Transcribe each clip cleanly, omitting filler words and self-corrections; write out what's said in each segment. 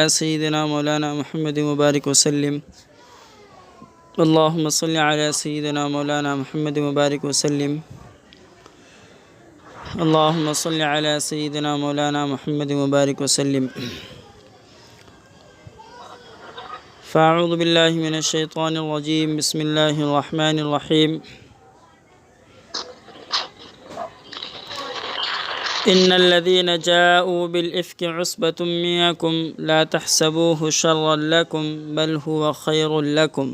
سیدنا مولانا محمد مبارک وسلم اللہم صلی علی سیدنا مولانا محمد مبارک وسلم اللہم صلی علی سیدنا مولانا محمد مبارک وسلم فاعوذ باللہ من الشیطان الرجیم بسم اللہ الرحمن الرحیم ان الذين جاءوا بالإفك عصبة منكم لا تحسبوه شرا لكم بل هو خير لكم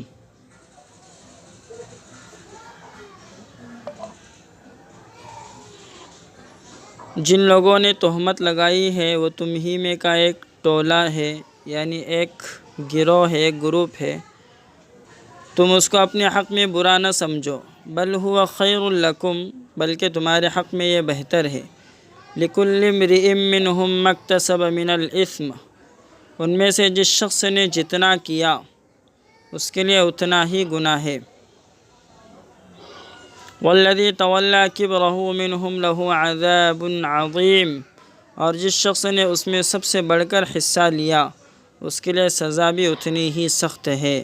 جن لوگوں نے تہمت لگائی ہے وہ تم ہی میں کا ایک ٹولہ ہے، یعنی ایک گروہ ہے، ایک گروپ ہے، تم اس کو اپنے حق میں برا نہ سمجھو، بل هو خیر لکم، بلکہ تمہارے حق میں یہ بہتر ہے، لکل امرئ منہم ما اکتسب من الاثم، ان میں سے جس شخص نے جتنا کیا اس کے لیے اتنا ہی گناہ ہے، والذی تولی کبرہ منہم لہ عذاب عظیم، اور جس شخص نے اس میں سب سے بڑھ کر حصہ لیا اس کے لیے سزا بھی اتنی ہی سخت ہے۔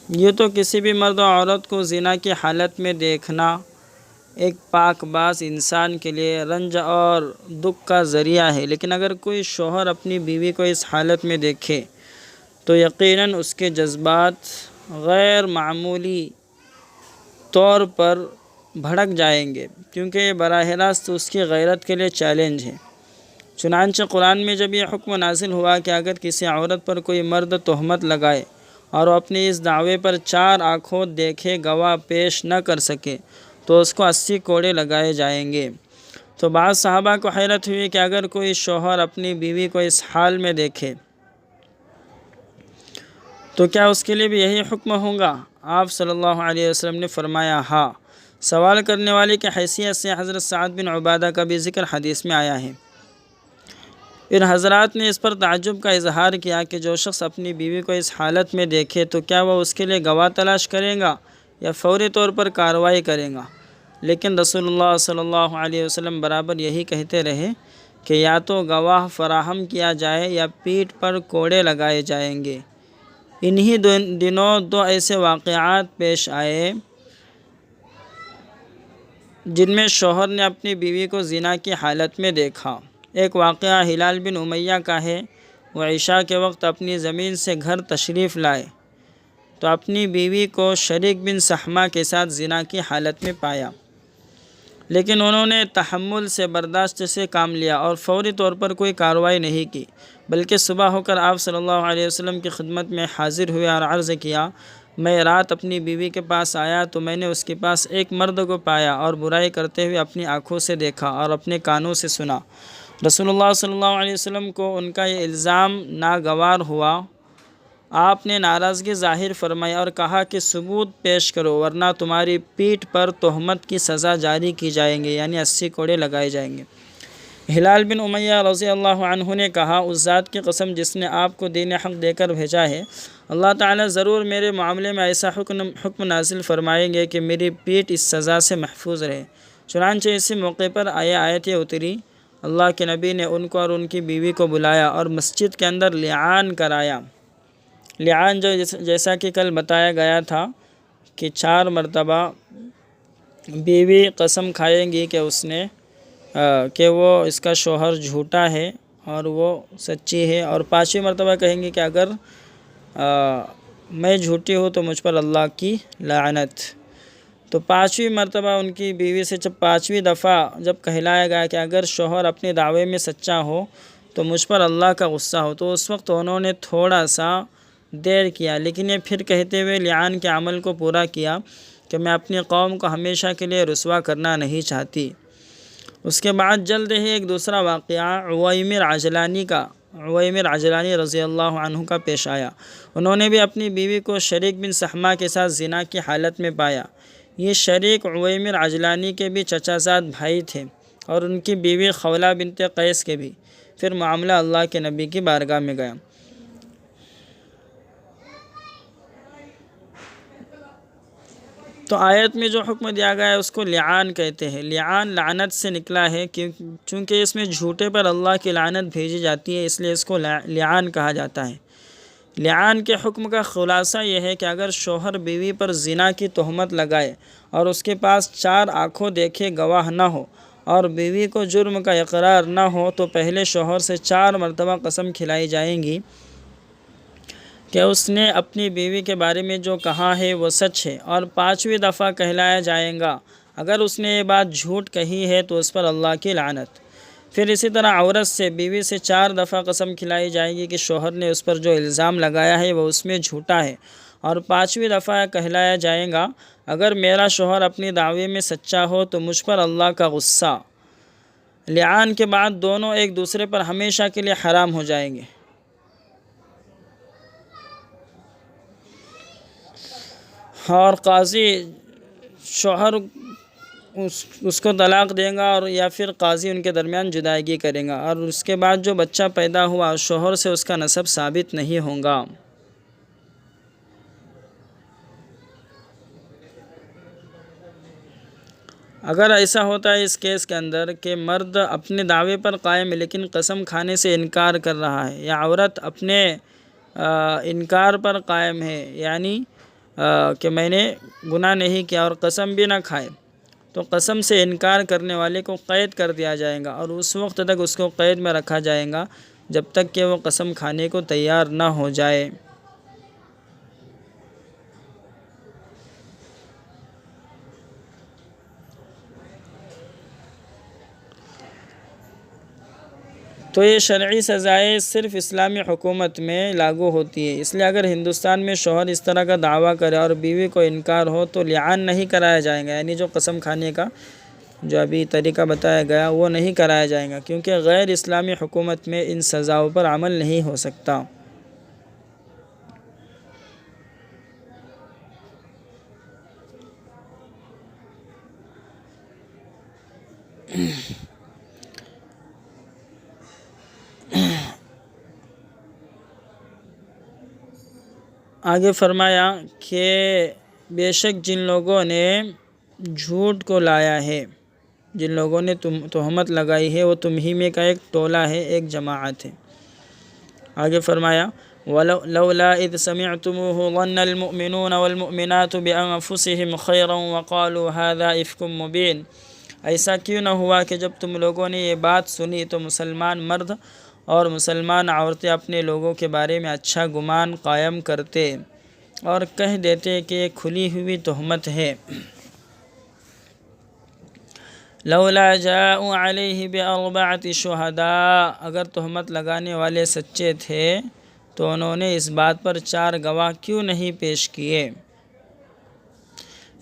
یہ تو کسی بھی مرد و عورت کو زنا کی حالت میں دیکھنا ایک پاک باز انسان کے لیے رنج اور دکھ کا ذریعہ ہے، لیکن اگر کوئی شوہر اپنی بیوی کو اس حالت میں دیکھے تو یقیناً اس کے جذبات غیر معمولی طور پر بھڑک جائیں گے، کیونکہ یہ براہ راست اس کی غیرت کے لیے چیلنج ہے۔ چنانچہ قرآن میں جب یہ حکم نازل ہوا کہ اگر کسی عورت پر کوئی مرد تہمت لگائے اور وہ اپنی اس دعوے پر 4 آنکھوں دیکھے گواہ پیش نہ کر سکے تو اس کو 80 کوڑے لگائے جائیں گے، تو بعض صحابہ کو حیرت ہوئی کہ اگر کوئی شوہر اپنی بیوی کو اس حال میں دیکھے تو کیا اس کے لیے بھی یہی حکم ہوگا؟ آپ صلی اللہ علیہ وسلم نے فرمایا ہاں۔ سوال کرنے والے کی حیثیت سے حضرت سعد بن عبادہ کا بھی ذکر حدیث میں آیا ہے۔ ان حضرات نے اس پر تعجب کا اظہار کیا کہ جو شخص اپنی بیوی کو اس حالت میں دیکھے تو کیا وہ اس کے لیے گواہ تلاش کرے گا یا فوری طور پر کارروائی کرے گا؟ لیکن رسول اللہ صلی اللہ علیہ وسلم برابر یہی کہتے رہے کہ یا تو گواہ فراہم کیا جائے یا پیٹھ پر کوڑے لگائے جائیں گے۔ انہی دنوں 2 ایسے واقعات پیش آئے جن میں شوہر نے اپنی بیوی کو زنا کی حالت میں دیکھا۔ ایک واقعہ ہلال بن امیہ کا ہے۔ وہ عشاء کے وقت اپنی زمین سے گھر تشریف لائے تو اپنی بیوی کو شریک بن سحمہ کے ساتھ زنا کی حالت میں پایا، لیکن انہوں نے تحمل سے برداشت سے کام لیا اور فوری طور پر کوئی کارروائی نہیں کی، بلکہ صبح ہو کر آپ صلی اللہ علیہ وسلم کی خدمت میں حاضر ہوئے اور عرض کیا، میں رات اپنی بیوی کے پاس آیا تو میں نے اس کے پاس ایک مرد کو پایا اور برائی کرتے ہوئے اپنی آنکھوں سے دیکھا اور اپنے کانوں سے سنا۔ رسول اللہ صلی اللہ علیہ وسلم کو ان کا یہ الزام ناگوار ہوا۔ آپ نے ناراضگی ظاہر فرمائی اور کہا کہ ثبوت پیش کرو ورنہ تمہاری پیٹھ پر تہمت کی سزا جاری کی جائیں گے، یعنی 80 کوڑے لگائے جائیں گے۔ ہلال بن امیہ رضی اللہ عنہ نے کہا، اس ذات کی قسم جس نے آپ کو دین حق دے کر بھیجا ہے، اللہ تعالیٰ ضرور میرے معاملے میں ایسا حکم نازل فرمائیں گے کہ میری پیٹھ اس سزا سے محفوظ رہے۔ چنانچہ اسی موقع پر آیتیں اتری۔ اللہ کے نبی نے ان کو اور ان کی بیوی کو بلایا اور مسجد کے اندر لعان کرایا۔ لعان جو جیسا کہ کل بتایا گیا تھا کہ 4 مرتبہ بیوی قسم کھائیں گی کہ وہ اس کا شوہر جھوٹا ہے اور وہ سچی ہے، اور 5ویں مرتبہ کہیں گی کہ اگر میں جھوٹی ہوں تو مجھ پر اللہ کی لعنت۔ تو 5ویں مرتبہ ان کی بیوی سے جب 5ویں دفعہ جب کہلایا گیا کہ اگر شوہر اپنے دعوے میں سچا ہو تو مجھ پر اللہ کا غصہ ہو، تو اس وقت انہوں نے تھوڑا سا دیر کیا، لیکن یہ پھر کہتے ہوئے لعان کے عمل کو پورا کیا کہ میں اپنی قوم کو ہمیشہ کے لیے رسوا کرنا نہیں چاہتی۔ اس کے بعد جلد ہی ایک دوسرا واقعہ عویمر عجلانی رضی اللہ عنہ کا پیش آیا۔ انہوں نے بھی اپنی بیوی کو شریک بن سحمہ کے ساتھ زنا کی حالت میں پایا۔ یہ شریک عویمر عجلانی کے بھی چچا زاد بھائی تھے اور ان کی بیوی خولہ بنت قیس کے بھی۔ پھر معاملہ اللہ کے نبی کی بارگاہ میں گیا۔ تو آیت میں جو حکم دیا گیا ہے اس کو لعان کہتے ہیں۔ لعان لعنت سے نکلا ہے، چونکہ اس میں جھوٹے پر اللہ کی لعنت بھیجی جاتی ہے، اس لیے اس کو لعان کہا جاتا ہے۔ لعان کے حکم کا خلاصہ یہ ہے کہ اگر شوہر بیوی پر زنا کی تہمت لگائے اور اس کے پاس 4 آنکھوں دیکھے گواہ نہ ہو اور بیوی کو جرم کا اقرار نہ ہو تو پہلے شوہر سے 4 مرتبہ قسم کھلائی جائیں گی کہ اس نے اپنی بیوی کے بارے میں جو کہا ہے وہ سچ ہے، اور 5ویں دفعہ کہلایا جائے گا اگر اس نے یہ بات جھوٹ کہی ہے تو اس پر اللہ کی لعنت۔ پھر اسی طرح عورت سے بیوی سے 4 دفعہ قسم کھلائی جائے گی کہ شوہر نے اس پر جو الزام لگایا ہے وہ اس میں جھوٹا ہے، اور 5ویں دفعہ کہلایا جائے گا اگر میرا شوہر اپنی دعوے میں سچا ہو تو مجھ پر اللہ کا غصہ۔ لعان کے بعد دونوں ایک دوسرے پر ہمیشہ کے لیے حرام ہو جائیں گے۔ اور قاضی شوہر اس کو طلاق دے گا، اور یا پھر قاضی ان کے درمیان جدائیگی کرے گا، اور اس کے بعد جو بچہ پیدا ہوا شوہر سے اس کا نسب ثابت نہیں ہوگا۔ اگر ایسا ہوتا ہے اس کیس کے اندر کہ مرد اپنے دعوے پر قائم ہے لیکن قسم کھانے سے انکار کر رہا ہے، یا عورت اپنے انکار پر قائم ہے، یعنی کہ میں نے گناہ نہیں کیا اور قسم بھی نہ کھائے، تو قسم سے انکار کرنے والے کو قید کر دیا جائے گا، اور اس وقت تک اس کو قید میں رکھا جائے گا جب تک کہ وہ قسم کھانے کو تیار نہ ہو جائے۔ تو یہ شرعی سزائیں صرف اسلامی حکومت میں لاگو ہوتی ہے، اس لیے اگر ہندوستان میں شوہر اس طرح کا دعویٰ کرے اور بیوی کو انکار ہو تو لعان نہیں کرایا جائے گا، یعنی جو قسم کھانے کا جو ابھی طریقہ بتایا گیا وہ نہیں کرایا جائے گا، کیونکہ غیر اسلامی حکومت میں ان سزاؤں پر عمل نہیں ہو سکتا۔ آگے فرمایا کہ بے شک جن لوگوں نے جھوٹ کو لایا ہے، جن لوگوں نے تہمت لگائی ہے، وہ تمہیں کا ایک ٹولہ ہے، ایک جماعت ہے۔ آگے فرمایا لولا اذ سمعتموه ظن المؤمنون والمؤمنات بانفسهم خيرا وقالوا هذا افک مبین۔ ایسا کیوں نہ ہوا کہ جب تم لوگوں نے یہ بات سنی تو مسلمان مرد اور مسلمان عورتیں اپنے لوگوں کے بارے میں اچھا گمان قائم کرتے اور کہہ دیتے کہ یہ کھلی ہوئی تہمت ہے۔ لولا جاءوا علیہ باربعۃ شہداء، اگر تہمت لگانے والے سچے تھے تو انہوں نے اس بات پر 4 گواہ کیوں نہیں پیش کیے۔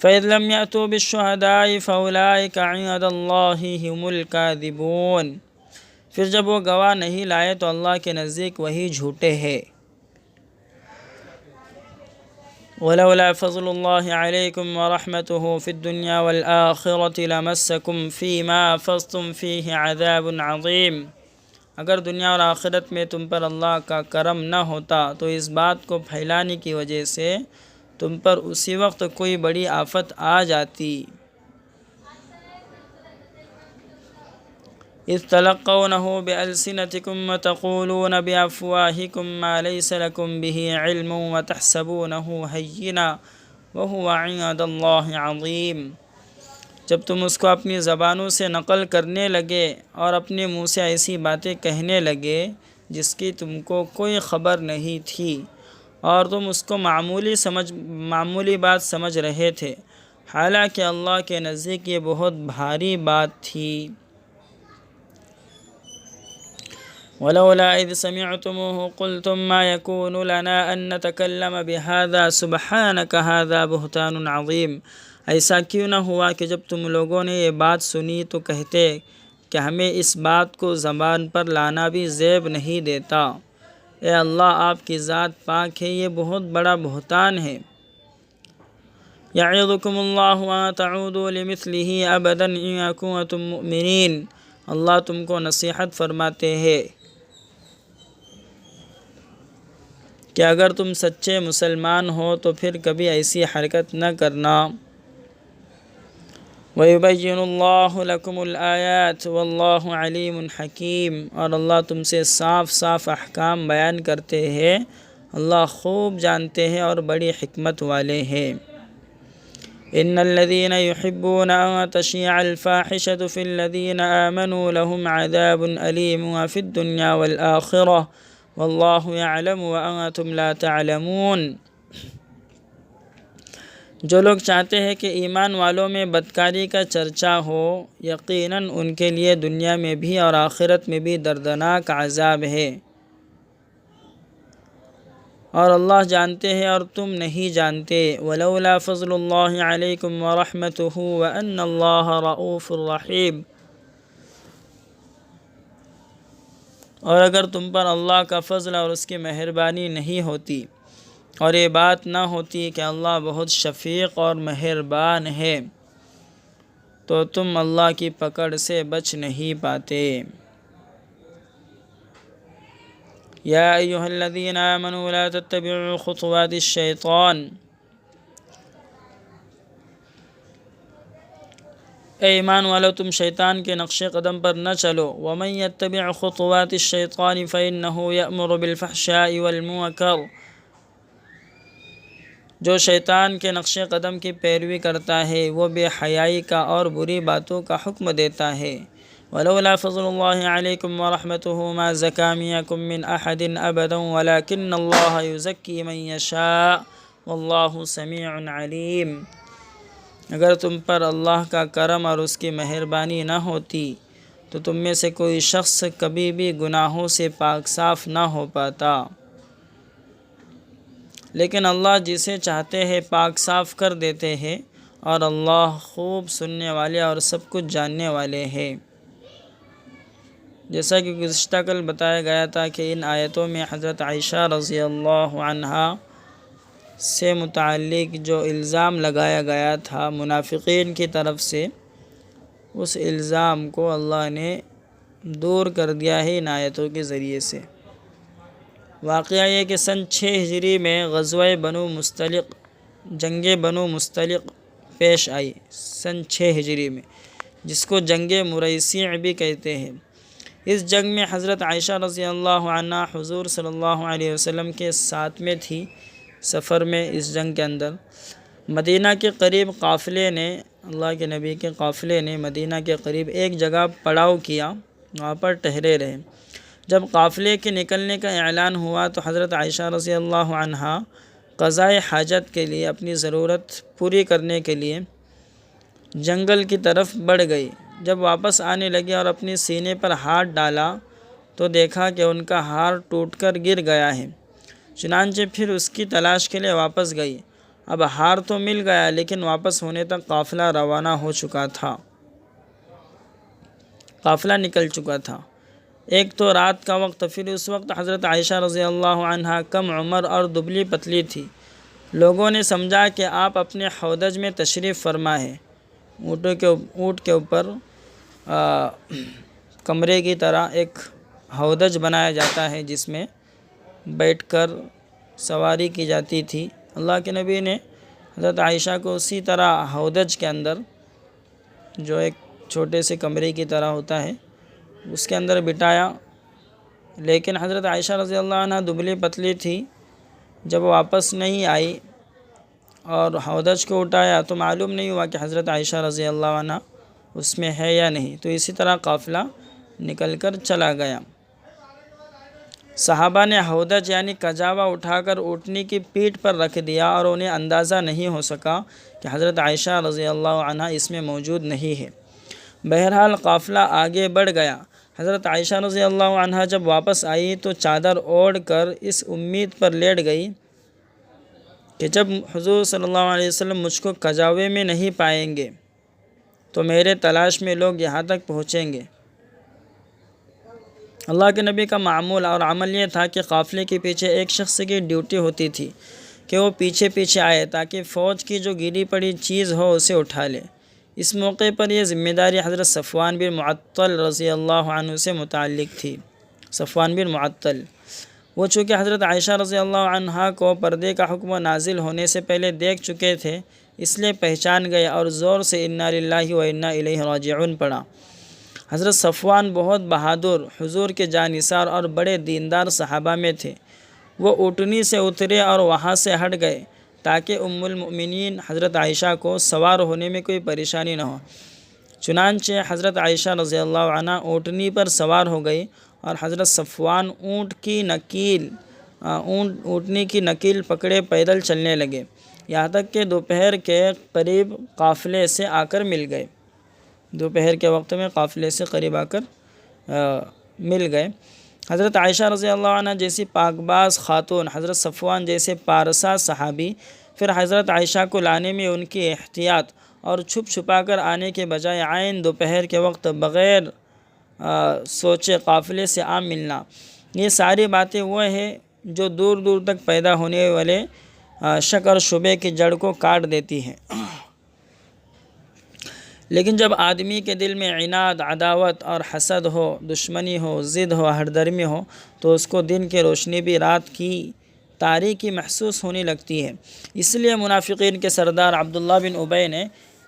فَإِذْ لَمْ يَأْتُوا بِالشُّهَدَاءِ فَأُولَٰئِكَ عِندَ اللَّهِ هُمُ الْكَاذِبُونَ، پھر جب وہ گواہ نہیں لائے تو اللہ کے نزدیک وہی جھوٹے ہیں۔ وَلَوْلَا فَضْلُ اللَّهِ عَلَيْكُمْ وَرَحْمَتُهُ فِي الدُّنْيَا وَالْآخِرَةِ لَمَسَّكُمْ فِي مَا أَفَضْتُمْ فِيهِ عَذَابٌ عَظِيمٌ، اگر دنیا اور آخرت میں تم پر اللہ کا کرم نہ ہوتا تو اس بات کو پھیلانے کی وجہ سے تم پر اسی وقت کوئی بڑی آفت آ جاتی۔ اذ تلقونه بألسنتكم وتقولون بأفواهكم ما ليس لكم به علم وتحسبونه هينا وهو عند الله عظيم، جب تم اس کو اپنی زبانوں سے نقل کرنے لگے اور اپنے منہ سے ایسی باتیں کہنے لگے جس کی تم کو کوئی خبر نہیں تھی، اور تم اس کو معمولی بات سمجھ رہے تھے، حالانکہ اللہ کے نزدیک یہ بہت بھاری بات تھی۔ وَلَوْلَا إِذْ سَمِعْتُمُوهُ قُلْتُمْ مَا يَكُونُ لَنَا أَن نَّتَكَلَّمَ بِهَذَا سُبْحَانَكَ هَذَا بُهْتَانٌ عَظِيمٌ، ایسا کیوں نہ ہوا کہ جب تم لوگوں نے یہ بات سنی تو کہتے کہ ہمیں اس بات کو زبان پر لانا بھی زیب نہیں دیتا، اے اللہ آپ کی ذات پاک ہے، یہ بہت بڑا بہتان ہے۔ يَعِظُكُمُ اللَّهُ أَن تَعُودُوا لِمِثْلِهِ أَبَدًا إِن كُنتُم مُّؤْمِنِينَ، اللہ تم کو نصیحت فرماتے ہیں کہ اگر تم سچے مسلمان ہو تو پھر کبھی ایسی حرکت نہ کرنا۔ وَيُبَيِّنُ اللَّهُ لَكُمُ الْآيَاتِ وَاللَّهُ عَلِيمٌ حَكِيمٌ، اور اللہ تم سے صاف صاف احکام بیان کرتے ہیں، اللہ خوب جانتے ہیں اور بڑی حکمت والے ہیں۔ إِنَّ الَّذِينَ يُحِبُّونَ أَن تَشِيعَ الْفَاحِشَةُ فِي الَّذِينَ آمَنُوا لَهُمْ عَذَابٌ أَلِيمٌ فِي الدُّنْيَا وَالْآخِرَةِ وَاللَّهُ يَعْلَمُ وَأَنْتُمْ لَا تَعْلَمُونَ۔ جو لوگ چاہتے ہیں کہ ایمان والوں میں بدکاری کا چرچا ہو، یقیناً ان کے لیے دنیا میں بھی اور آخرت میں بھی دردناک عذاب ہے، اور اللہ جانتے ہیں اور تم نہیں جانتے۔ وَلَوْلَا فَضْلُ اللَّهِ عَلَيْكُمْ وَرَحْمَتُهُ وَأَنَّ اللَّهَ رَءُوفٌ رَحِيمٌ، اور اگر تم پر اللہ کا فضل اور اس کی مہربانی نہیں ہوتی، اور یہ بات نہ ہوتی کہ اللہ بہت شفیق اور مہربان ہے، تو تم اللہ کی پکڑ سے بچ نہیں پاتے۔ یا ایھا الذین آمنوا لا تتبعوا خطوات الشیطان، اے ایمان والو تم شیطان کے نقش قدم پر نہ چلو۔ ومن یتبع خطوات الشیطان فإنہ یأمر بالفحشاء والمنکر، جو شیطان کے نقش قدم کی پیروی کرتا ہے وہ بے حیائی کا اور بری باتوں کا حکم دیتا ہے۔ وَلَوْلَا فَضْلُ اللَّهِ عَلَيْكُمْ وَرَحْمَتُهُ مَا زَكَىٰ مِنكُم مِّنْ أَحَدٍ أَبَدًا وَلَٰكِنَّ اللَّهَ يُزَكِّي مَن يَشَاءُ وَاللَّهُ سَمِيعٌ عَلِيمٌ، اگر تم پر اللہ کا کرم اور اس کی مہربانی نہ ہوتی تو تم میں سے کوئی شخص کبھی بھی گناہوں سے پاک صاف نہ ہو پاتا، لیکن اللہ جسے چاہتے ہیں پاک صاف کر دیتے ہیں، اور اللہ خوب سننے والے اور سب کچھ جاننے والے ہیں۔ جیسا کہ گزشتہ کل بتایا گیا تھا کہ ان آیتوں میں حضرت عائشہ رضی اللہ عنہا سے متعلق جو الزام لگایا گیا تھا منافقین کی طرف سے، اس الزام کو اللہ نے دور کر دیا ہے ان آیتوں کے ذریعے سے۔ واقعہ یہ کہ سن 6 ہجری میں غزوہ بنو مستلق، جنگ بنو مستلق پیش آئی سن 6 ہجری میں، جس کو جنگ مریسیع بھی کہتے ہیں۔ اس جنگ میں حضرت عائشہ رضی اللہ عنہا حضور صلی اللہ علیہ وسلم کے ساتھ میں تھی سفر میں۔ اس جنگ کے اندر مدینہ کے قریب قافلے نے، اللہ کے نبی کے قافلے نے مدینہ کے قریب ایک جگہ پڑاؤ کیا، وہاں پر ٹھہرے رہے۔ جب قافلے کے نکلنے کا اعلان ہوا تو حضرت عائشہ رضی اللہ عنہا قضاء حاجت کے لیے، اپنی ضرورت پوری کرنے کے لیے جنگل کی طرف بڑھ گئی۔ جب واپس آنے لگی اور اپنے سینے پر ہاتھ ڈالا تو دیکھا کہ ان کا ہار ٹوٹ کر گر گیا ہے۔ چنانچہ پھر اس کی تلاش کے لیے واپس گئی۔ اب ہار تو مل گیا، لیکن واپس ہونے تک قافلہ روانہ ہو چکا تھا، قافلہ نکل چکا تھا۔ ایک تو رات کا وقت، پھر اس وقت حضرت عائشہ رضی اللہ عنہا کم عمر اور دبلی پتلی تھی۔ لوگوں نے سمجھا کہ آپ اپنے ہودج میں تشریف فرما ہے۔ اونٹ کے اوپر کمرے کی طرح ایک ہودج بنایا جاتا ہے جس میں بیٹھ کر سواری کی جاتی تھی۔ اللہ کے نبی نے حضرت عائشہ کو اسی طرح ہودج کے اندر، جو ایک چھوٹے سے کمرے کی طرح ہوتا ہے، اس کے اندر بٹھایا، لیکن حضرت عائشہ رضی اللہ عنہ دبلی پتلی تھی۔ جب واپس نہیں آئی اور ہودج کو اٹھایا تو معلوم نہیں ہوا کہ حضرت عائشہ رضی اللہ عنہ اس میں ہے یا نہیں، تو اسی طرح قافلہ نکل کر چلا گیا۔ صحابہ نے ہودج یعنی کجاوا اٹھا کر اونٹنی کی پیٹھ پر رکھ دیا، اور انہیں اندازہ نہیں ہو سکا کہ حضرت عائشہ رضی اللہ عنہ اس میں موجود نہیں ہے۔ بہرحال قافلہ آگے بڑھ گیا۔ حضرت عائشہ رضی اللہ عنہ جب واپس آئی تو چادر اوڑھ کر اس امید پر لیٹ گئی کہ جب حضور صلی اللہ علیہ وسلم مجھ کو کجاوے میں نہیں پائیں گے تو میرے تلاش میں لوگ یہاں تک پہنچیں گے۔ اللہ کے نبی کا معمول اور عمل یہ تھا کہ قافلے کے پیچھے ایک شخص کی ڈیوٹی ہوتی تھی کہ وہ پیچھے پیچھے آئے تاکہ فوج کی جو گری پڑی چیز ہو اسے اٹھا لے۔ اس موقع پر یہ ذمہ داری حضرت صفوان بن معطل رضی اللہ عنہ سے متعلق تھی۔ صفوان بن معطل، وہ چونکہ حضرت عائشہ رضی اللہ عنہا کو پردے کا حکم نازل ہونے سے پہلے دیکھ چکے تھے، اس لیے پہچان گئے اور زور سے انا للہ و انا الیہ راجعون پڑھا۔ حضرت صفوان بہت بہادر، حضور کے جانثار اور بڑے دیندار صحابہ میں تھے۔ وہ اونٹنی سے اترے اور وہاں سے ہٹ گئے تاکہ ام المؤمنین حضرت عائشہ کو سوار ہونے میں کوئی پریشانی نہ ہو۔ چنانچہ حضرت عائشہ رضی اللہ عنہ اونٹنی پر سوار ہو گئی اور حضرت صفوان اونٹنی کی نکیل پکڑے پیدل چلنے لگے، یہاں تک کہ دوپہر کے قریب قافلے سے آ کر مل گئے۔ دوپہر کے وقت میں قافلے سے قریب آ کر مل گئے۔ حضرت عائشہ رضی اللہ عنہ جیسی پاک باز خاتون، حضرت صفوان جیسے پارسا صحابی، پھر حضرت عائشہ کو لانے میں ان کی احتیاط اور چھپ چھپا کر آنے کے بجائے عین دوپہر کے وقت بغیر سوچے قافلے سے آ ملنا، یہ ساری باتیں وہ ہیں جو دور دور تک پیدا ہونے والے شک اور شبے کی جڑ کو کاٹ دیتی ہیں۔ لیکن جب آدمی کے دل میں عناد، عداوت اور حسد ہو، دشمنی ہو، ضد ہو، ہردرمی ہو، تو اس کو دن کی روشنی بھی رات کی تاریکی محسوس ہونے لگتی ہے۔ اس لیے منافقین کے سردار عبداللہ بن ابی نے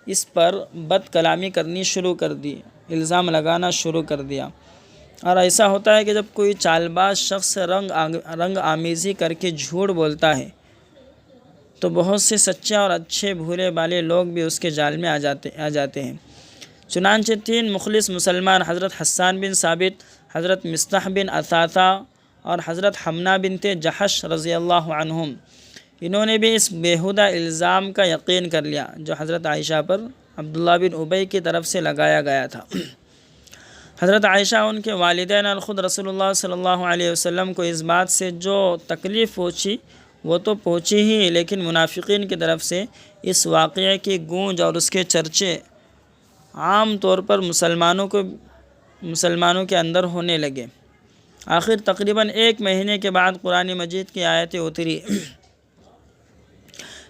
اس پر بد کلامی کرنی شروع کر دی، الزام لگانا شروع کر دیا۔ اور ایسا ہوتا ہے کہ جب کوئی چال باز شخص رنگ آمیزی کر کے جھوٹ بولتا ہے تو بہت سے سچے اور اچھے بھولے بالے لوگ بھی اس کے جال میں آ جاتے ہیں۔ چنانچہ 3 مخلص مسلمان، حضرت حسان بن ثابت، حضرت مصطح بن اثاثہ اور حضرت حمنہ بنت جحش رضی اللہ عنہم، انہوں نے بھی اس بیہودہ الزام کا یقین کر لیا جو حضرت عائشہ پر عبداللہ بن ابی کی طرف سے لگایا گیا تھا۔ حضرت عائشہ، ان کے والدین اور خود رسول اللہ صلی اللہ علیہ وسلم کو اس بات سے جو تکلیف پہنچی وہ تو پہنچی ہی، لیکن منافقین کی طرف سے اس واقعے کی گونج اور اس کے چرچے عام طور پر مسلمانوں کے اندر ہونے لگے۔ آخر تقریباً 1 مہینے کے بعد قرآن مجید کی آیتیں اتری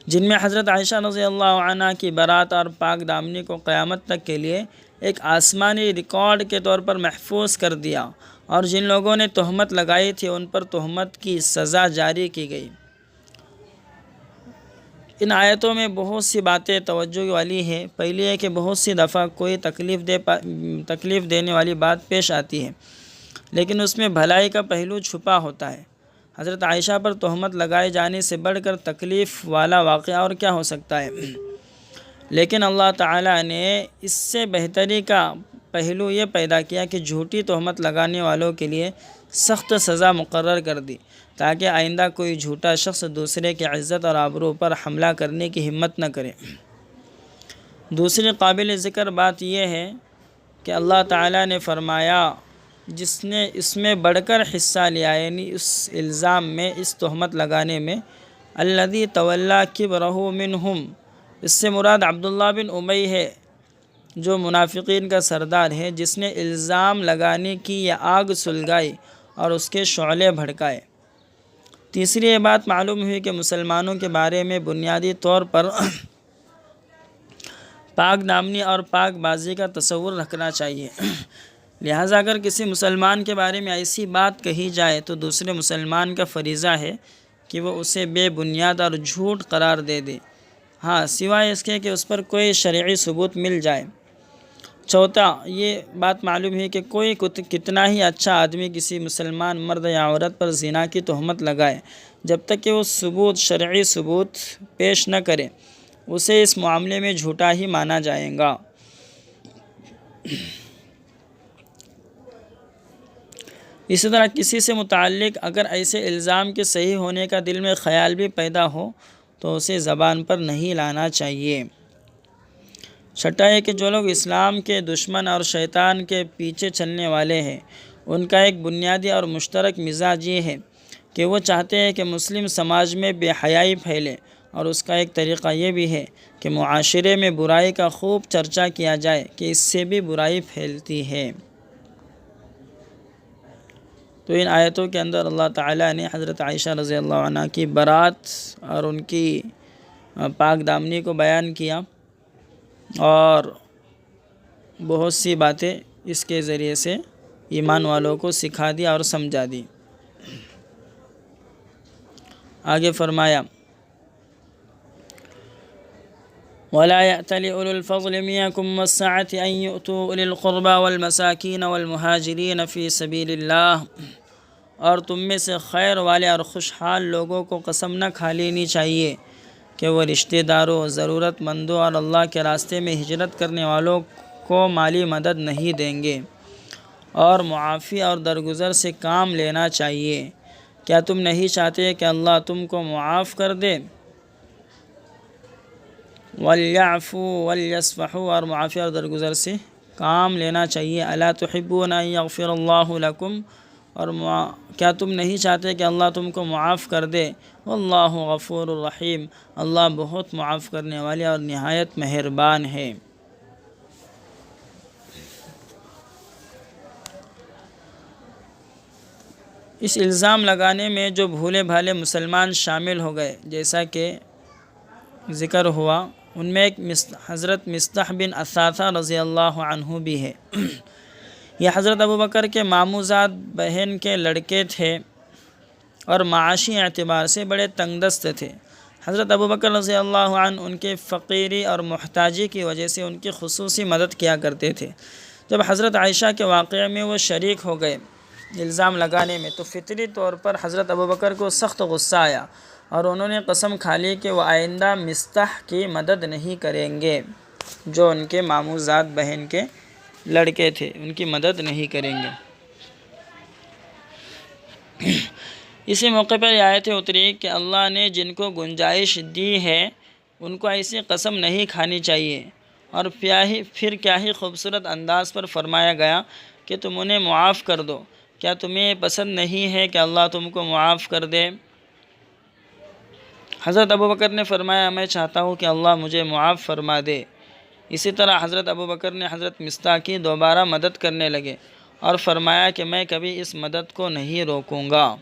جن میں حضرت عائشہ رضی اللہ عنہ کی برات اور پاک دامنی کو قیامت تک کے لیے ایک آسمانی ریکارڈ کے طور پر محفوظ کر دیا، اور جن لوگوں نے تہمت لگائی تھی ان پر تہمت کی سزا جاری کی گئی۔ ان آیتوں میں بہت سی باتیں توجہ والی ہیں۔ پہلی ہے کہ بہت سی دفعہ کوئی تکلیف دینے والی بات پیش آتی ہے، لیکن اس میں بھلائی کا پہلو چھپا ہوتا ہے۔ حضرت عائشہ پر تہمت لگائے جانے سے بڑھ کر تکلیف والا واقعہ اور کیا ہو سکتا ہے؟ لیکن اللہ تعالیٰ نے اس سے بہتری کا پہلو یہ پیدا کیا کہ جھوٹی تہمت لگانے والوں کے لیے سخت سزا مقرر کر دی، تاکہ آئندہ کوئی جھوٹا شخص دوسرے کی عزت اور آبرو پر حملہ کرنے کی ہمت نہ کرے۔ دوسری قابل ذکر بات یہ ہے کہ اللہ تعالیٰ نے فرمایا جس نے اس میں بڑھ کر حصہ لیا، یعنی اس الزام میں، اس تہمت لگانے میں، الذی تولی کبرہ منہم، اس سے مراد عبداللہ بن ابی ہے جو منافقین کا سردار ہے، جس نے الزام لگانے کی یہ آگ سلگائی اور اس کے شعلے بھڑکائے۔ تیسری یہ بات معلوم ہوئی کہ مسلمانوں کے بارے میں بنیادی طور پر پاک دامنی اور پاک بازی کا تصور رکھنا چاہیے۔ لہٰذا اگر کسی مسلمان کے بارے میں ایسی بات کہی جائے تو دوسرے مسلمان کا فریضہ ہے کہ وہ اسے بے بنیاد اور جھوٹ قرار دے دے، ہاں سوائے اس کے کہ اس پر کوئی شرعی ثبوت مل جائے۔ چوتھا، یہ بات معلوم ہے کہ کوئی کتنا ہی اچھا آدمی کسی مسلمان مرد یا عورت پر زنا کی تہمت لگائے، جب تک کہ وہ شرعی ثبوت پیش نہ کرے، اسے اس معاملے میں جھوٹا ہی مانا جائے گا۔ اسی طرح کسی سے متعلق اگر ایسے الزام کے صحیح ہونے کا دل میں خیال بھی پیدا ہو تو اسے زبان پر نہیں لانا چاہیے۔ چھٹا ہے کہ جو لوگ اسلام کے دشمن اور شیطان کے پیچھے چلنے والے ہیں، ان کا ایک بنیادی اور مشترک مزاج یہ ہے کہ وہ چاہتے ہیں کہ مسلم سماج میں بے حیائی پھیلے، اور اس کا ایک طریقہ یہ بھی ہے کہ معاشرے میں برائی کا خوب چرچا کیا جائے کہ اس سے بھی برائی پھیلتی ہے۔ تو ان آیتوں کے اندر اللہ تعالیٰ نے حضرت عائشہ رضی اللہ عنہ کی برات اور ان کی پاک دامنی کو بیان کیا، اور بہت سی باتیں اس کے ذریعے سے ایمان والوں کو سکھا دی اور سمجھا دی۔ آگے فرمایا ولا يأتل أولو الفضل منكم والسعة أن يؤتوا أولي القربى والمساكين والمهاجرين في سبيل اللہ، اور تم میں سے خیر والے اور خوشحال لوگوں کو قسم نہ کھا لینی چاہیے کہ وہ رشتہ داروں، ضرورت مندوں اور اللہ کے راستے میں ہجرت کرنے والوں کو مالی مدد نہیں دیں گے، اور معافی اور درگزر سے کام لینا چاہیے۔ کیا تم نہیں چاہتے کہ اللہ تم کو معاف کر دے؟ وَلْيَعْفُوا وَلْيَصْفَحُوا، اور معافی اور درگزر سے کام لینا چاہیے۔ أَلَا تُحِبُّونَ أَن يَغْفِرَ اللَّهُ لَكُمْ، اور کیا تم نہیں چاہتے کہ اللہ تم کو معاف کر دے؟ وَاللَّهُ غَفُورٌ رَحِيمٌ، اللہ بہت معاف کرنے والے اور نہایت مہربان ہے۔ اس الزام لگانے میں جو بھولے بھالے مسلمان شامل ہو گئے، جیسا کہ ذکر ہوا، ان میں ایک حضرت مصطح بن اثاثہ رضی اللہ عنہ بھی ہے۔ یہ حضرت ابوبکر کے ماموزاد بہن کے لڑکے تھے اور معاشی اعتبار سے بڑے تنگ دست تھے۔ حضرت ابوبکر رضی اللہ عنہ ان کے فقیری اور محتاجی کی وجہ سے ان کی خصوصی مدد کیا کرتے تھے۔ جب حضرت عائشہ کے واقعے میں وہ شریک ہو گئے الزام لگانے میں، تو فطری طور پر حضرت ابوبکر کو سخت غصہ آیا، اور انہوں نے قسم کھا لی کہ وہ آئندہ مصطح کی مدد نہیں کریں گے، جو ان کے ماموزاد بہن کے لڑکے تھے، ان کی مدد نہیں کریں گے۔ اسی موقع پر یہ آیتیں اتری کہ اللہ نے جن کو گنجائش دی ہے ان کو ایسی قسم نہیں کھانی چاہیے، اور پھر کیا ہی خوبصورت انداز پر فرمایا گیا کہ تم انہیں معاف کر دو۔ کیا تمہیں پسند نہیں ہے کہ اللہ تم کو معاف کر دے؟ حضرت ابوبکر نے فرمایا، میں چاہتا ہوں کہ اللہ مجھے معاف فرما دے۔ اسی طرح حضرت ابوبکر نے حضرت مصطح کی دوبارہ مدد کرنے لگے اور فرمایا کہ میں کبھی اس مدد کو نہیں روکوں گا۔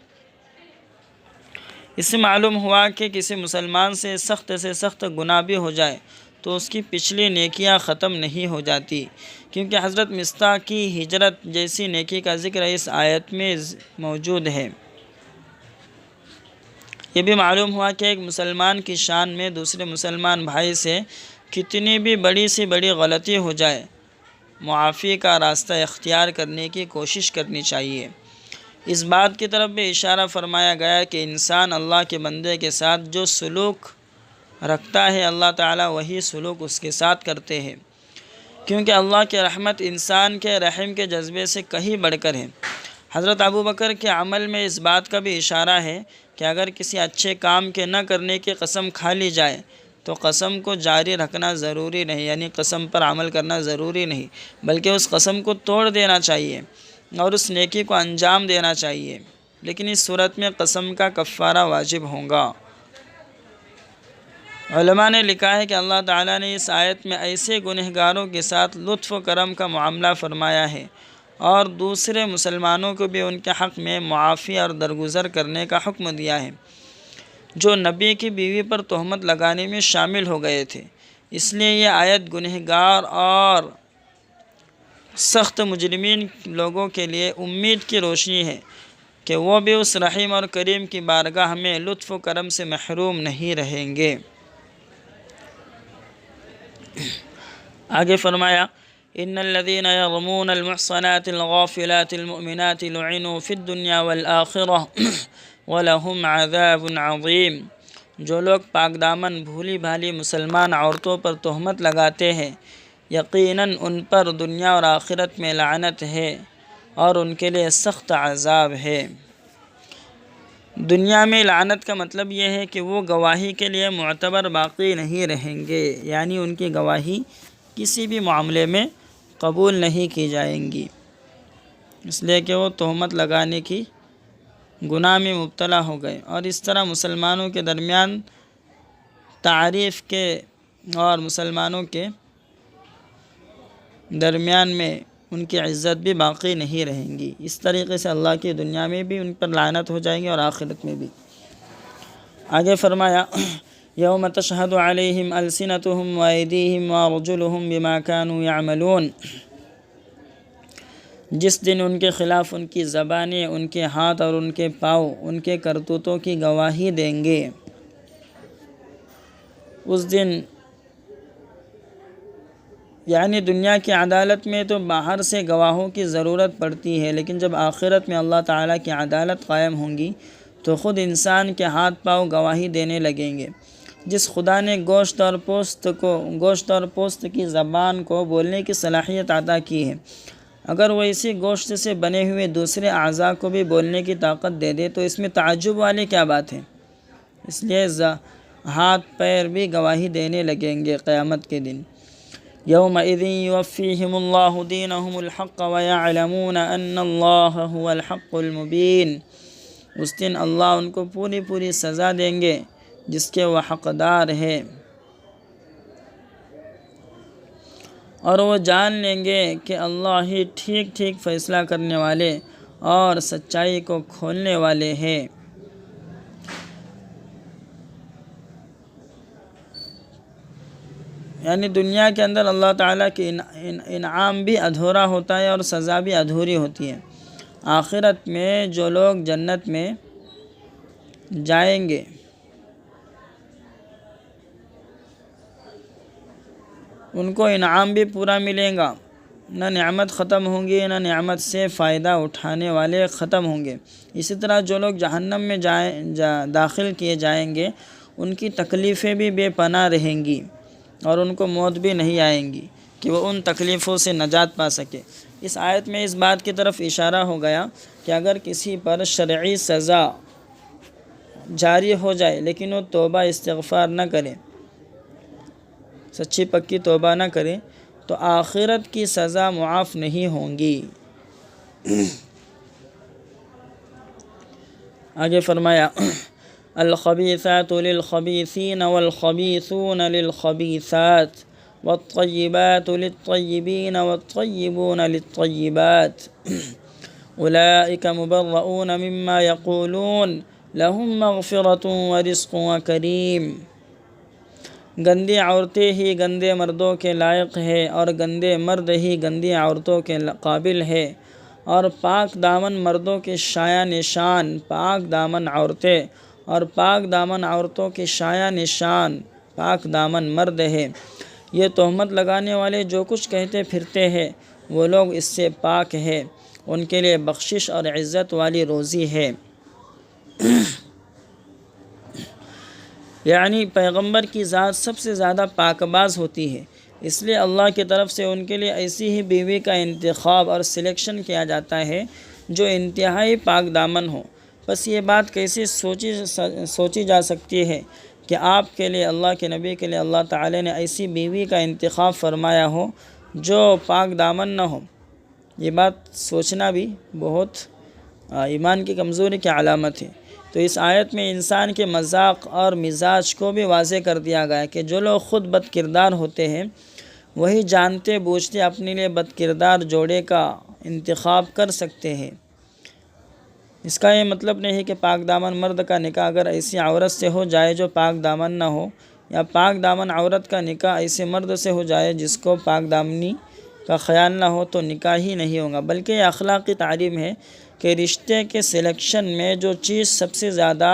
اس سے معلوم ہوا کہ کسی مسلمان سے سخت گناہ بھی ہو جائے تو اس کی پچھلی نیکیاں ختم نہیں ہو جاتی، کیونکہ حضرت مصطح کی ہجرت جیسی نیکی کا ذکر اس آیت میں موجود ہے۔ یہ بھی معلوم ہوا کہ ایک مسلمان کی شان میں دوسرے مسلمان بھائی سے کتنی بھی بڑی سے بڑی غلطی ہو جائے، معافی کا راستہ اختیار کرنے کی کوشش کرنی چاہیے۔ اس بات کی طرف بھی اشارہ فرمایا گیا کہ انسان اللہ کے بندے کے ساتھ جو سلوک رکھتا ہے، اللہ تعالیٰ وہی سلوک اس کے ساتھ کرتے ہیں، کیونکہ اللہ کی رحمت انسان کے رحم کے جذبے سے کہیں بڑھ کر ہے۔ حضرت ابوبکر کے عمل میں اس بات کا بھی اشارہ ہے کہ اگر کسی اچھے کام کے نہ کرنے کی قسم کھا لی جائے تو قسم کو جاری رکھنا ضروری نہیں، یعنی قسم پر عمل کرنا ضروری نہیں، بلکہ اس قسم کو توڑ دینا چاہیے اور اس نیکی کو انجام دینا چاہیے، لیکن اس صورت میں قسم کا کفارہ واجب ہوگا۔ علماء نے لکھا ہے کہ اللہ تعالیٰ نے اس آیت میں ایسے گنہگاروں کے ساتھ لطف و کرم کا معاملہ فرمایا ہے، اور دوسرے مسلمانوں کو بھی ان کے حق میں معافی اور درگزر کرنے کا حکم دیا ہے، جو نبی کی بیوی پر تہمت لگانے میں شامل ہو گئے تھے۔ اس لیے یہ آیت گنہگار اور سخت مجرمین لوگوں کے لیے امید کی روشنی ہے کہ وہ بھی اس رحیم اور کریم کی بارگاہ میں لطف و کرم سے محروم نہیں رہیں گے۔ آگے فرمایا، ان الذين يرمون المحصنات الغافلات المؤمنات لعنوا في الدنيا والآخرة ولهم عذاب عظيم، جو لوگ پاک دامن بھولی بھالی مسلمان عورتوں پر تہمت لگاتے ہیں، یقیناً ان پر دنیا اور آخرت میں لعنت ہے اور ان کے لیے سخت عذاب ہے۔ دنیا میں لعنت کا مطلب یہ ہے کہ وہ گواہی کے لیے معتبر باقی نہیں رہیں گے، یعنی ان کی گواہی کسی بھی معاملے میں قبول نہیں کی جائیں گی، اس لیے کہ وہ تہمت لگانے کی گناہ میں مبتلا ہو گئے، اور اس طرح مسلمانوں کے درمیان تعریف کے اور مسلمانوں کے درمیان میں ان کی عزت بھی باقی نہیں رہیں گی۔ اس طریقے سے اللہ کی دنیا میں بھی ان پر لعنت ہو جائیں گی اور آخرت میں بھی۔ آگے فرمایا، یوم تشہد علیہم السنتہم وایدیہم وارجلہم بما کانوا یعملون، جس دن ان کے خلاف ان کی زبانیں، ان کے ہاتھ اور ان کے پاؤں ان کے کرتوتوں کی گواہی دیں گے۔ اس دن یعنی دنیا کی عدالت میں تو باہر سے گواہوں کی ضرورت پڑتی ہے، لیکن جب آخرت میں اللہ تعالیٰ کی عدالت قائم ہوں گی تو خود انسان کے ہاتھ پاؤں گواہی دینے لگیں گے۔ جس خدا نے گوشت اور پوست کی زبان کو بولنے کی صلاحیت عطا کی ہے، اگر وہ اسی گوشت سے بنے ہوئے دوسرے اعضاء کو بھی بولنے کی طاقت دے دے تو اس میں تعجب والی کیا بات ہے؟ اس لیے ہاتھ پیر بھی گواہی دینے لگیں گے قیامت کے دن۔ یومئذ یوفیہم اللہ دینہم الحق ویعلمون ان اللہ هو الحق المبین۔ اس دن اللہ ان کو پوری سزا دیں گے جس کے وہ حقدار ہے، اور وہ جان لیں گے کہ اللہ ہی ٹھیک فیصلہ کرنے والے اور سچائی کو کھولنے والے ہیں۔ یعنی دنیا کے اندر اللہ تعالیٰ کے انعام بھی ادھورا ہوتا ہے اور سزا بھی ادھوری ہوتی ہے۔ آخرت میں جو لوگ جنت میں جائیں گے ان کو انعام بھی پورا ملے گا، نہ نعمت ختم ہوں گی، نہ نعمت سے فائدہ اٹھانے والے ختم ہوں گے۔ اسی طرح جو لوگ جہنم میں داخل کیے جائیں گے ان کی تکلیفیں بھی بے پناہ رہیں گی اور ان کو موت بھی نہیں آئیں گی کہ وہ ان تکلیفوں سے نجات پا سکے۔ اس آیت میں اس بات کی طرف اشارہ ہو گیا کہ اگر کسی پر شرعی سزا جاری ہو جائے لیکن وہ توبہ استغفار نہ کرے، سچی پکی توبہ نہ کرے، تو آخرت کی سزا معاف نہیں ہوں گی۔ آگے فرمایا الخبیثات للخبیثین والخبیثون للخبیثات والطیبات للطیبین والطیبون للطیبات اولئک مبرؤون مما یقولون لہم مغفرۃ ورزق کریم۔ گندی عورتیں ہی گندے مردوں کے لائق ہے اور گندے مرد ہی گندی عورتوں کے قابل ہے، اور پاک دامن مردوں کے شایہ نشان پاک دامن عورتیں اور پاک دامن عورتوں کے شایہ نشان پاک دامن مرد ہے۔ یہ تہمت لگانے والے جو کچھ کہتے پھرتے ہیں وہ لوگ اس سے پاک ہے، ان کے لیے بخشش اور عزت والی روزی ہے۔ یعنی پیغمبر کی ذات سب سے زیادہ پاک باز ہوتی ہے، اس لیے اللہ کی طرف سے ان کے لیے ایسی ہی بیوی کا انتخاب اور سلیکشن کیا جاتا ہے جو انتہائی پاک دامن ہو۔ بس یہ بات کیسے سوچی جا سکتی ہے کہ آپ کے لیے، اللہ کے نبی کے لیے اللہ تعالی نے ایسی بیوی کا انتخاب فرمایا ہو جو پاک دامن نہ ہو؟ یہ بات سوچنا بھی بہت ایمان کی کمزوری کی علامت ہے۔ تو اس آیت میں انسان کے مذاق اور مزاج کو بھی واضح کر دیا گیا کہ جو لوگ خود بد کردار ہوتے ہیں وہی جانتے بوجھتے اپنے لیے بد کردار جوڑے کا انتخاب کر سکتے ہیں۔ اس کا یہ مطلب نہیں ہے کہ پاک دامن مرد کا نکاح اگر ایسی عورت سے ہو جائے جو پاک دامن نہ ہو، یا پاک دامن عورت کا نکاح ایسے مرد سے ہو جائے جس کو پاک دامنی کا خیال نہ ہو تو نکاح ہی نہیں ہوگا، بلکہ یہ اخلاقی تعلیم ہے کہ رشتے کے سلیکشن میں جو چیز سب سے زیادہ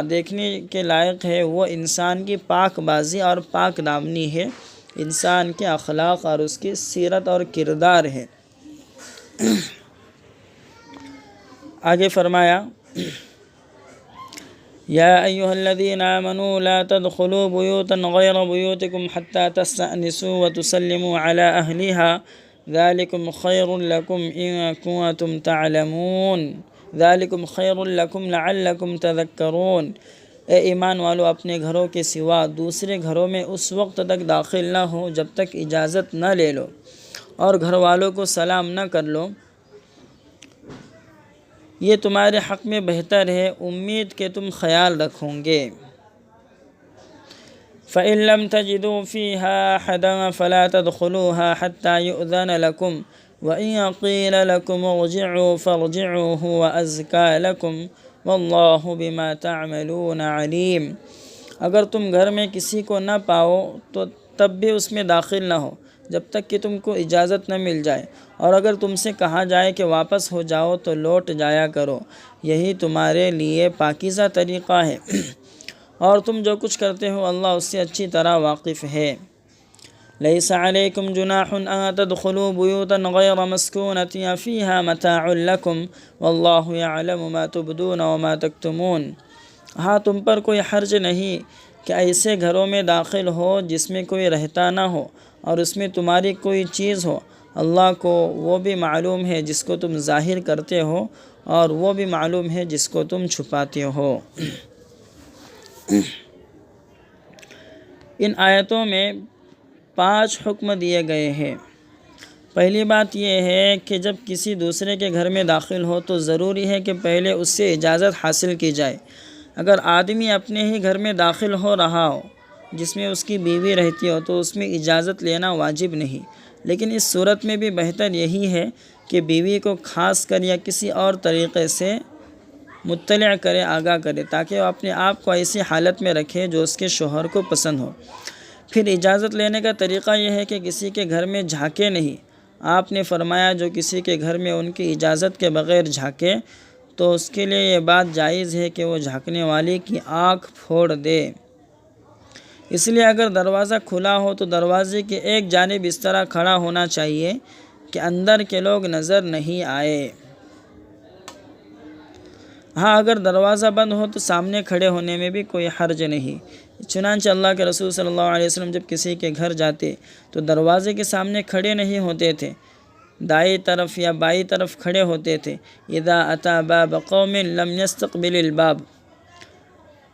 دیکھنے کے لائق ہے وہ انسان کی پاک بازی اور پاک دامنی ہے، انسان کے اخلاق اور اس کی سیرت اور کردار ہے۔ آگے فرمایا یا ایھا الذین آمنوا لا تدخلوا بیوتا غیر بیوتکم حتی تستأنسوا وتسلموا علی اہلها ذالکم خیر لکم ان کنتم تعلمون ذالکم خیر لکم لعلکم تذکرون۔ اے ایمان والو، اپنے گھروں کے سوا دوسرے گھروں میں اس وقت تک داخل نہ ہو جب تک اجازت نہ لے لو، اور گھر والوں کو سلام نہ کر لو، یہ تمہارے حق میں بہتر ہے، امید کہ تم خیال رکھو گے۔ فَإِن لَّمْ تَجِدُوا فِيهَا أَحَدًا فَلَا تَدْخُلُوهَا حَتَّى يُؤْذَنَ لَكُمْ وَإِن قِيلَ لَكُمْ ارْجِعُوا فَارْجِعُوا هُوَ أَزْكَىٰ لَكُمْ وَاللَّهُ بِمَا تَعْمَلُونَ عَلِيمٌ۔ اگر تم گھر میں کسی کو نہ پاؤ تو تب بھی اس میں داخل نہ ہو جب تک کہ تم کو اجازت نہ مل جائے، اور اگر تم سے کہا جائے کہ واپس ہو جاؤ تو لوٹ جایا کرو، یہی تمہارے لیے پاکیزہ طریقہ ہے، اور تم جو کچھ کرتے ہو اللہ اس سے اچھی طرح واقف ہے۔ ليس عليكم جناح أن تدخلوا بيوتا غير مسكونة فيها متاع لكم والله يعلم ما تبدون وما تكتمون۔ ہاں تم پر کوئی حرج نہیں کہ ایسے گھروں میں داخل ہو جس میں کوئی رہتا نہ ہو اور اس میں تمہاری کوئی چیز ہو، اللہ کو وہ بھی معلوم ہے جس کو تم ظاہر کرتے ہو اور وہ بھی معلوم ہے جس کو تم چھپاتے ہو۔ ان آیتوں میں 5 حکم دیے گئے ہیں۔ پہلی بات یہ ہے کہ جب کسی دوسرے کے گھر میں داخل ہو تو ضروری ہے کہ پہلے اس سے اجازت حاصل کی جائے۔ اگر آدمی اپنے ہی گھر میں داخل ہو رہا ہو جس میں اس کی بیوی رہتی ہو تو اس میں اجازت لینا واجب نہیں، لیکن اس صورت میں بھی بہتر یہی ہے کہ بیوی کو خاص کر یا کسی اور طریقے سے مطلع کرے، آگاہ کرے، تاکہ وہ اپنے آپ کو ایسی حالت میں رکھے جو اس کے شوہر کو پسند ہو۔ پھر اجازت لینے کا طریقہ یہ ہے کہ کسی کے گھر میں جھانکے نہیں۔ آپ نے فرمایا جو کسی کے گھر میں ان کی اجازت کے بغیر جھانکے تو اس کے لیے یہ بات جائز ہے کہ وہ جھانکنے والی کی آنکھ پھوڑ دے۔ اس لیے اگر دروازہ کھلا ہو تو دروازے کی ایک جانب اس طرح کھڑا ہونا چاہیے کہ اندر کے لوگ نظر نہیں آئے۔ ہاں اگر دروازہ بند ہو تو سامنے کھڑے ہونے میں بھی کوئی حرج نہیں۔ چنانچہ اللہ کے رسول صلی اللہ علیہ وسلم جب کسی کے گھر جاتے تو دروازے کے سامنے کھڑے نہیں ہوتے تھے، دائیں طرف یا بائیں طرف کھڑے ہوتے تھے۔ اذا اتی باب قوم لم يستقبل الباب۔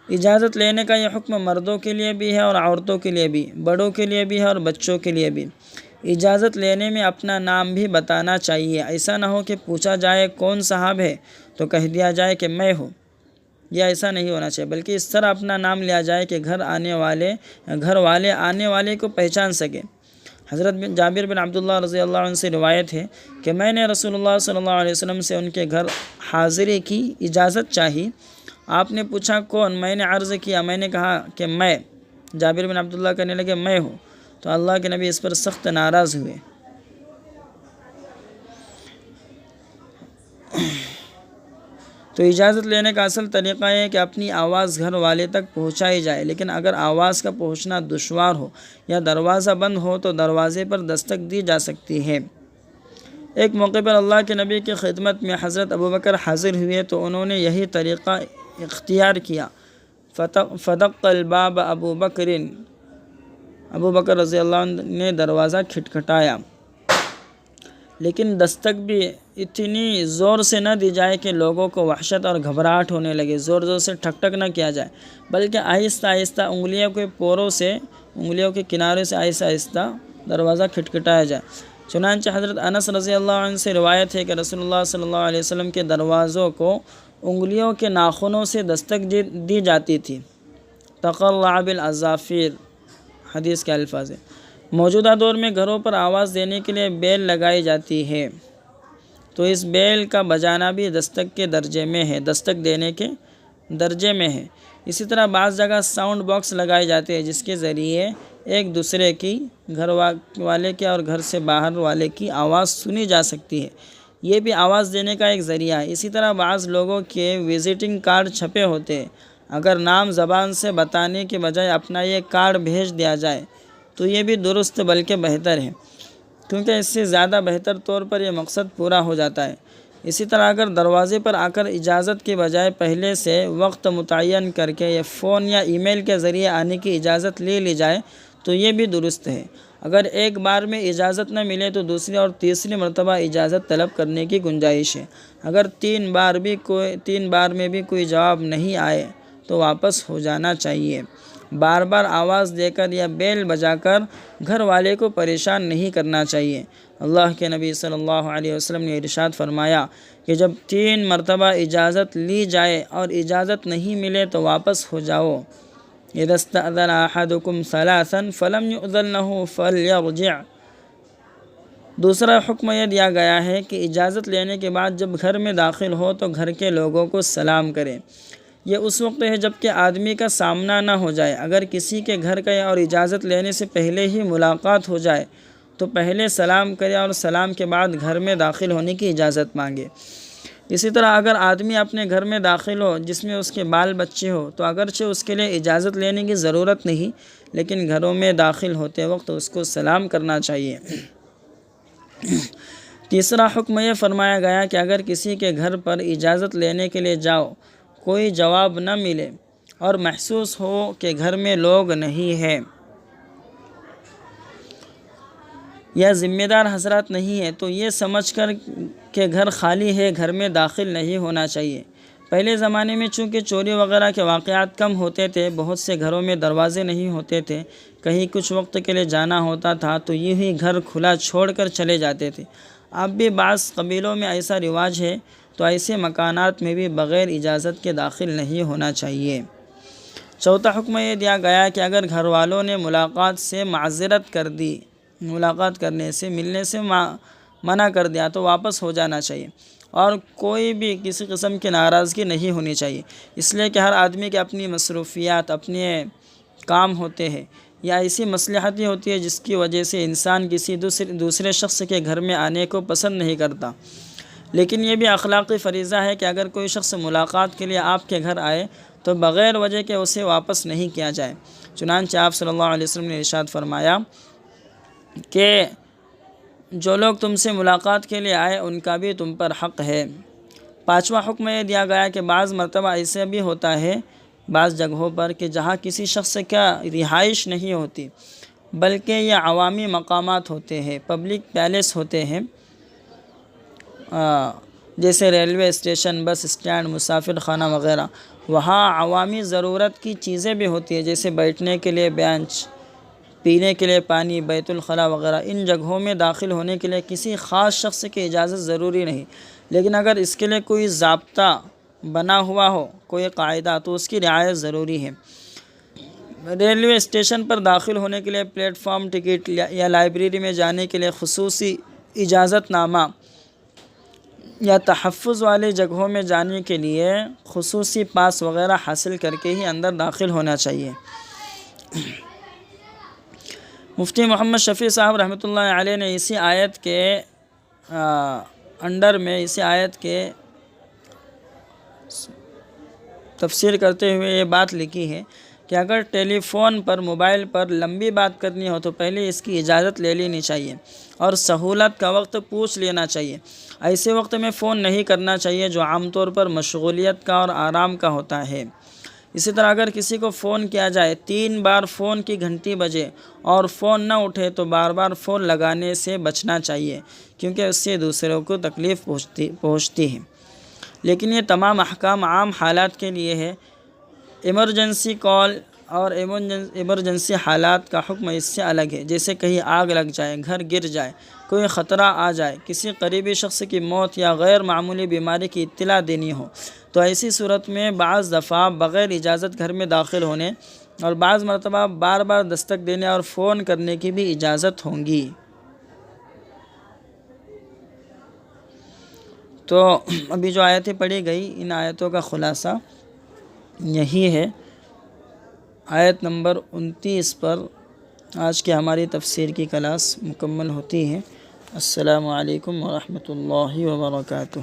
اجازت لینے کا یہ حکم مردوں کے لیے بھی ہے اور عورتوں کے لیے بھی، بڑوں کے لیے بھی ہے اور بچوں کے لیے بھی۔ اجازت لینے میں اپنا نام بھی بتانا چاہیے، ایسا نہ ہو کہ پوچھا جائے کون صاحب ہے تو کہہ دیا جائے کہ میں ہوں، یا ایسا نہیں ہونا چاہیے، بلکہ اس طرح اپنا نام لیا جائے کہ گھر والے آنے والے کو پہچان سکے۔ حضرت جابر بن عبداللہ رضی اللہ عنہ سے روایت ہے کہ میں نے رسول اللہ صلی اللہ علیہ وسلم سے ان کے گھر حاضری کی اجازت چاہی۔ آپ نے پوچھا کون؟ میں نے عرض کیا، میں نے کہا کہ میں۔ جابر بن عبداللہ کہنے لگے میں ہوں، تو اللہ کے نبی اس پر سخت ناراض ہوئے۔ تو اجازت لینے کا اصل طریقہ یہ ہے کہ اپنی آواز گھر والے تک پہنچائی جائے، لیکن اگر آواز کا پہنچنا دشوار ہو یا دروازہ بند ہو تو دروازے پر دستک دی جا سکتی ہے۔ ایک موقع پر اللہ کے نبی کی خدمت میں حضرت ابوبکر حاضر ہوئے تو انہوں نے یہی طریقہ اختیار کیا۔ فدق الباب ابوبکر رضی اللہ عنہ نے دروازہ کھٹکھٹایا، لیکن دستک بھی اتنی زور سے نہ دی جائے کہ لوگوں کو وحشت اور گھبراہٹ ہونے لگے۔ زور سے ٹھک ٹھک نہ کیا جائے، بلکہ آہستہ آہستہ انگلیوں کے کنارے سے آہستہ آہستہ دروازہ کھٹکھٹایا جائے۔ چنانچہ حضرت انس رضی اللہ عنہ سے روایت ہے کہ رسول اللہ صلی اللہ علیہ وسلم کے دروازوں کو انگلیوں کے ناخنوں سے دستک دی جاتی تھی۔ تقرع بالاظافر، حدیث کے الفاظ ہیں۔ موجودہ دور میں گھروں پر آواز دینے کے لیے بیل لگائی جاتی ہے، تو اس بیل کا بجانا بھی دستک دینے کے درجے میں ہے۔ اسی طرح بعض جگہ ساؤنڈ باکس لگائے جاتے ہیں جس کے ذریعے ایک دوسرے کی، گھر والے کے اور گھر سے باہر والے کی آواز سنی جا سکتی ہے، یہ بھی آواز دینے کا ایک ذریعہ ہے۔ اسی طرح بعض لوگوں کے وزٹنگ کارڈ چھپے ہوتے ہیں، اگر نام زبان سے بتانے کے بجائے اپنا یہ کارڈ بھیج دیا جائے تو یہ بھی درست بلکہ بہتر ہے، کیونکہ اس سے زیادہ بہتر طور پر یہ مقصد پورا ہو جاتا ہے۔ اسی طرح اگر دروازے پر آ کر اجازت کے بجائے پہلے سے وقت متعین کر کے یا فون یا ای میل کے ذریعے آنے کی اجازت لے لی جائے تو یہ بھی درست ہے۔ اگر ایک بار میں اجازت نہ ملے تو دوسری اور تیسری مرتبہ اجازت طلب کرنے کی گنجائش ہے۔ اگر 3 بار میں بھی کوئی جواب نہیں آئے تو واپس ہو جانا چاہیے۔ بار بار آواز دے کر یا بیل بجا کر گھر والے کو پریشان نہیں کرنا چاہیے۔ اللہ کے نبی صلی اللہ علیہ وسلم نے ارشاد فرمایا کہ جب 3 مرتبہ اجازت لی جائے اور اجازت نہیں ملے تو واپس ہو جاؤ۔ اذا استأذن احدكم ثلاثا فلم يؤذن له فليرجع۔ دوسرا حکم یہ دیا گیا ہے کہ اجازت لینے کے بعد جب گھر میں داخل ہو تو گھر کے لوگوں کو سلام کرے۔ یہ اس وقت ہے جب کہ آدمی کا سامنا نہ ہو جائے۔ اگر کسی کے گھر گئے اور اجازت لینے سے پہلے ہی ملاقات ہو جائے تو پہلے سلام کرے اور سلام کے بعد گھر میں داخل ہونے کی اجازت مانگے۔ اسی طرح اگر آدمی اپنے گھر میں داخل ہو جس میں اس کے بال بچے ہو تو اگرچہ اس کے لیے اجازت لینے کی ضرورت نہیں، لیکن گھروں میں داخل ہوتے وقت اس کو سلام کرنا چاہیے۔ تیسرا حکم یہ فرمایا گیا کہ اگر کسی کے گھر پر اجازت لینے کے لیے جاؤ، کوئی جواب نہ ملے اور محسوس ہو کہ گھر میں لوگ نہیں ہیں یا ذمہ دار حضرات نہیں ہے، تو یہ سمجھ کر کہ گھر خالی ہے گھر میں داخل نہیں ہونا چاہیے۔ پہلے زمانے میں چونکہ چوری وغیرہ کے واقعات کم ہوتے تھے، بہت سے گھروں میں دروازے نہیں ہوتے تھے، کہیں کچھ وقت کے لیے جانا ہوتا تھا تو یوں ہی گھر کھلا چھوڑ کر چلے جاتے تھے۔ اب بھی بعض قبیلوں میں ایسا رواج ہے، تو ایسے مکانات میں بھی بغیر اجازت کے داخل نہیں ہونا چاہیے۔ چوتھا حکم یہ دیا گیا کہ اگر گھر والوں نے ملاقات سے معذرت کر دی، ملاقات کرنے سے ملنے سے منع کر دیا تو واپس ہو جانا چاہیے، اور کوئی بھی کسی قسم کی ناراضگی نہیں ہونی چاہیے، اس لیے کہ ہر آدمی کے اپنی مصروفیات، اپنے کام ہوتے ہیں یا ایسی مصلحتیں ہوتی ہے جس کی وجہ سے انسان کسی دوسرے شخص کے گھر میں آنے کو پسند نہیں کرتا۔ لیکن یہ بھی اخلاقی فریضہ ہے کہ اگر کوئی شخص ملاقات کے لیے آپ کے گھر آئے تو بغیر وجہ کے اسے واپس نہیں کیا جائے۔ چنانچہ آپ صلی اللہ علیہ وسلم نے ارشاد فرمایا کہ جو لوگ تم سے ملاقات کے لیے آئے ان کا بھی تم پر حق ہے۔ پانچواں حکم یہ دیا گیا کہ بعض مرتبہ ایسے بھی ہوتا ہے بعض جگہوں پر کہ جہاں کسی شخص کا رہائش نہیں ہوتی بلکہ یہ عوامی مقامات ہوتے ہیں، پبلک پیلیس ہوتے ہیں، جیسے ریلوے اسٹیشن، بس اسٹینڈ، مسافر خانہ وغیرہ۔ وہاں عوامی ضرورت کی چیزیں بھی ہوتی ہیں جیسے بیٹھنے کے لیے بینچ، پینے کے لیے پانی، بیت الخلاء وغیرہ۔ ان جگہوں میں داخل ہونے کے لیے کسی خاص شخص کی اجازت ضروری نہیں، لیکن اگر اس کے لیے کوئی ضابطہ بنا ہوا ہو، کوئی قاعدہ، تو اس کی رعایت ضروری ہے۔ ریلوے اسٹیشن پر داخل ہونے کے لیے پلیٹ فارم ٹکٹ یا لائبریری میں جانے کے لیے خصوصی اجازت نامہ یا تحفظ والی جگہوں میں جانے کے لیے خصوصی پاس وغیرہ حاصل کر کے ہی اندر داخل ہونا چاہیے۔ مفتی محمد شفیع صاحب رحمۃ اللہ علیہ نے اسی آیت کے اسی آیت کے تفسیر کرتے ہوئے یہ بات لکھی ہے کہ اگر ٹیلی فون پر، موبائل پر لمبی بات کرنی ہو تو پہلے اس کی اجازت لے لینی چاہیے اور سہولت کا وقت پوچھ لینا چاہیے۔ ایسے وقت میں فون نہیں کرنا چاہیے جو عام طور پر مشغولیت کا اور آرام کا ہوتا ہے۔ اسی طرح اگر کسی کو فون کیا جائے، 3 بار فون کی گھنٹی بجے اور فون نہ اٹھے تو بار بار فون لگانے سے بچنا چاہیے، کیونکہ اس سے دوسروں کو تکلیف پہنچتی ہے۔ لیکن یہ تمام احکام عام حالات کے لیے ہے۔ ایمرجنسی کال اور ایمرجنسی حالات کا حکم اس سے الگ ہے، جیسے کہیں آگ لگ جائے، گھر گر جائے، کوئی خطرہ آ جائے، کسی قریبی شخص کی موت یا غیر معمولی بیماری کی اطلاع دینی ہو، تو ایسی صورت میں بعض دفعہ بغیر اجازت گھر میں داخل ہونے اور بعض مرتبہ بار بار دستک دینے اور فون کرنے کی بھی اجازت ہوگی۔ تو ابھی جو آیتیں پڑھی گئی ان آیتوں کا خلاصہ یہی ہے۔ آیت نمبر 29 پر آج کی ہماری تفسیر کی کلاس مکمل ہوتی ہے۔ السلام علیکم ورحمۃ اللہ وبرکاتہ۔